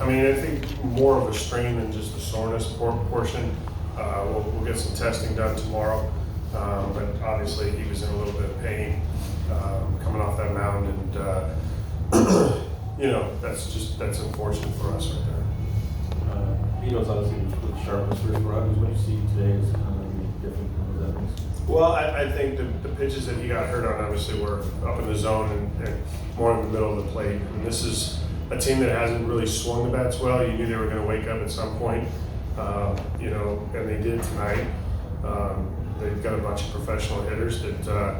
I mean, I think more of a strain than just the soreness portion. We'll get some testing done tomorrow, but obviously he was in a little bit of pain coming off that mound, and that's unfortunate for us right there. Vito's obviously with sharpness for his ruggies. What you see today is kind of different from those others. Well, I think the pitches that he got hurt on obviously were up in the zone and more in the middle of the plate. And this is a team that hasn't really swung the bats well. You knew they were going to wake up at some point, and they did tonight. They've got a bunch of professional hitters that,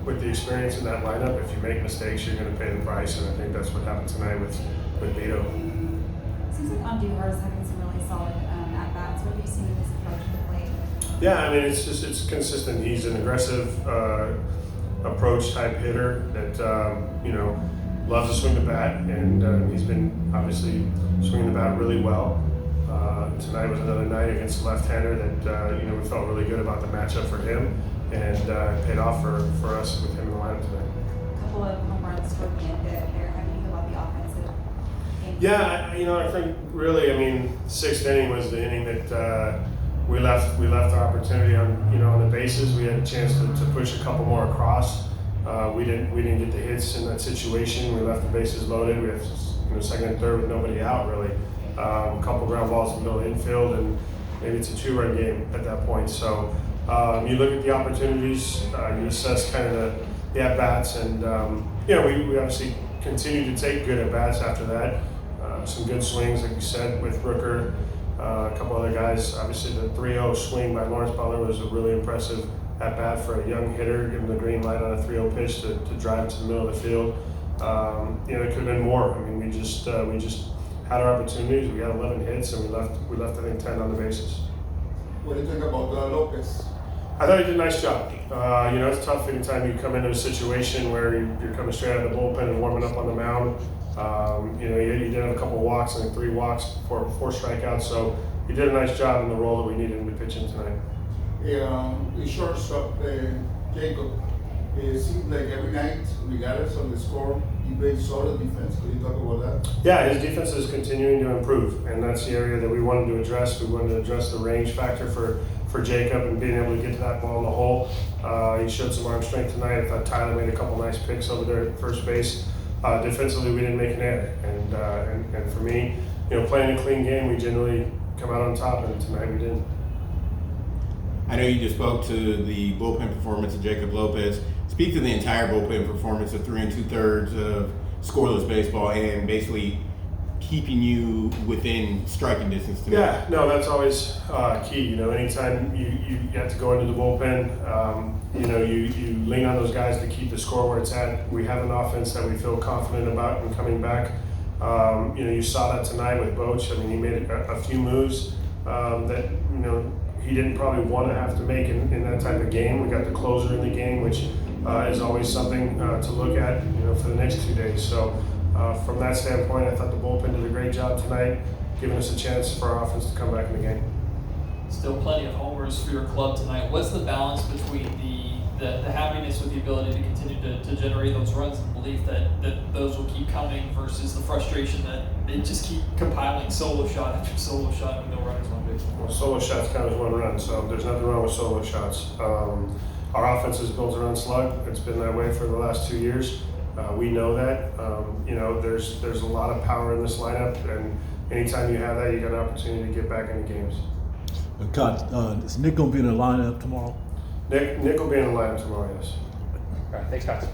with the experience in that lineup, if you make mistakes, you're going to pay the price. And I think that's what happened tonight with Vito. Seems like Andújar is having some really solid at-bats. What have you seen in his approach to the plate? Yeah, I mean, it's consistent. He's an aggressive approach type hitter that, loves to swing the bat, and he's been obviously swinging the bat really well. Tonight was another night against a left-hander that, we felt really good about the matchup for him, and paid off for us with him in the lineup tonight. A couple of home runs toward the end there. How do you feel about the offensive game? Yeah, I think really, sixth inning was the inning that we left our opportunity on the bases. We had a chance to push a couple more across. We didn't get the hits in that situation. We left the bases loaded. We had second and third with nobody out really. A couple ground balls in the middle of the infield, and maybe it's a 2-run game at that point. So you look at the opportunities, you assess kind of the at bats, and we obviously continue to take good at bats after that. Some good swings, like you said, with Rooker. A couple other guys. Obviously, the 3-0 swing by Lawrence Butler was a really impressive at bat for a young hitter, give him the green light on a 3-0 pitch to drive to the middle of the field. It could have been more. We just had our opportunities. We had 11 hits, and we left I think 10 on the bases. What do you think about Lopez? I thought he did a nice job. It's tough anytime you come into a situation where you're coming straight out of the bullpen and warming up on the mound. He did have a couple of walks, I think 3 walks for 4 strikeouts. So he did a nice job in the role that we needed him to pitch in tonight. The shortstop, Jacob, it seems like every night, regardless of the score, he plays solid defense. Can you talk about that? Yeah, his defense is continuing to improve, and that's the area that we wanted to address. We wanted to address the range factor for Jacob and being able to get to that ball in the hole. He showed some arm strength tonight. I thought Tyler made a couple nice picks over there at first base. Defensively, we didn't make an error, and for me, playing a clean game, we generally come out on top, and tonight we didn't. I know you just spoke to the bullpen performance of Jacob Lopez. Speak to the entire bullpen performance of 3 2/3 of scoreless baseball and basically keeping you within striking distance tonight. Yeah, no, that's always key. Anytime you have to go into the bullpen, you lean on those guys to keep the score where it's at. We have an offense that we feel confident about and coming back. You saw that tonight with Boch. He made a few moves that, he didn't probably want to have to make in that type of game. We got the closer in the game, which is always something to look at, for the next 2 days. So from that standpoint, I thought the bullpen did a great job tonight, giving us a chance for our offense to come back in the game. Still plenty of homers for your club tonight. What's the balance between the happiness with the ability to continue to generate those runs and belief that those will keep coming versus the frustration that they just keep compiling solo shot after solo shot and no runners on base? Well, solo shots count as 1 run, so there's nothing wrong with solo shots. Our offense is built around slug. It's been that way for the last 2 years. We know that. There's a lot of power in this lineup, and anytime you have that, you got an opportunity to get back into games. Is Nick going to be in the lineup tomorrow? Nick will be in the lineup tomorrow, yes. All right, thanks, guys.